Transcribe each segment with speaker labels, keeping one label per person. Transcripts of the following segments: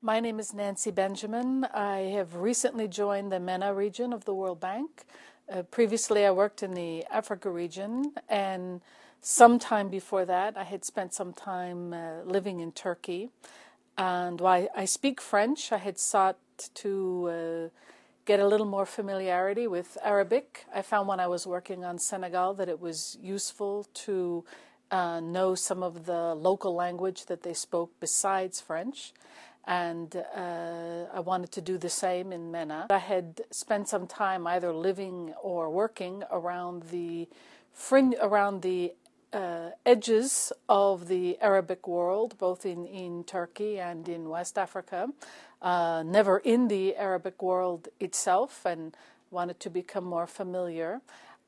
Speaker 1: My name is Nancy Benjamin. I have recently joined the MENA region of the World Bank. Previously, I worked in the Africa region, and sometime before that, I had spent some time living in Turkey. And while I speak French, I had sought to get a little more familiarity with Arabic. I found when I was working on Senegal that it was useful to know some of the local language that they spoke besides French. And I wanted to do the same in MENA. I had spent some time either living or working around the edges of the Arabic world, both in Turkey and in West Africa. Never in the Arabic world itself, and wanted to become more familiar.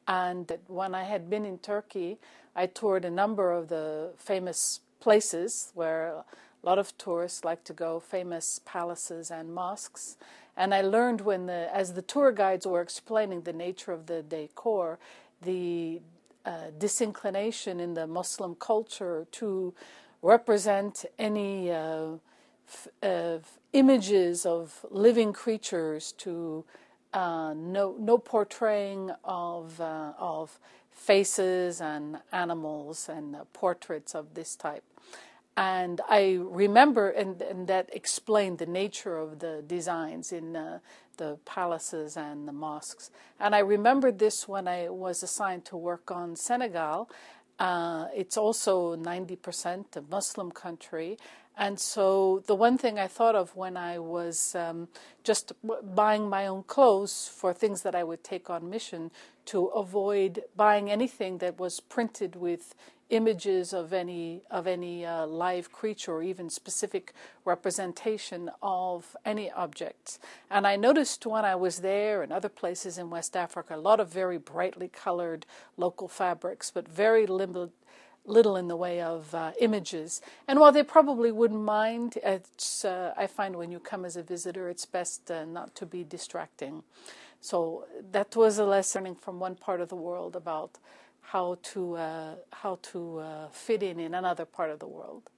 Speaker 1: And when I had been in Turkey, I toured a number of the famous places where a lot of tourists like to go, famous palaces and mosques. And I learned as the tour guides were explaining the nature of the decor, the disinclination in the Muslim culture to represent any images of living creatures, to no portraying of faces and animals and portraits of this type. And I remember, and that explained the nature of the designs in the palaces and the mosques. And I remembered this when I was assigned to work on Senegal. It's also 90% a Muslim country. And so the one thing I thought of when I was just buying my own clothes for things that I would take on mission, to avoid buying anything that was printed with images of any live creature or even specific representation of any objects. And I noticed when I was there and other places in West Africa, a lot of very brightly colored local fabrics, but very little in the way of images. And while they probably wouldn't mind, I find when you come as a visitor, it's best not to be distracting. So that was a lesson from one part of the world about how to fit in another part of the world.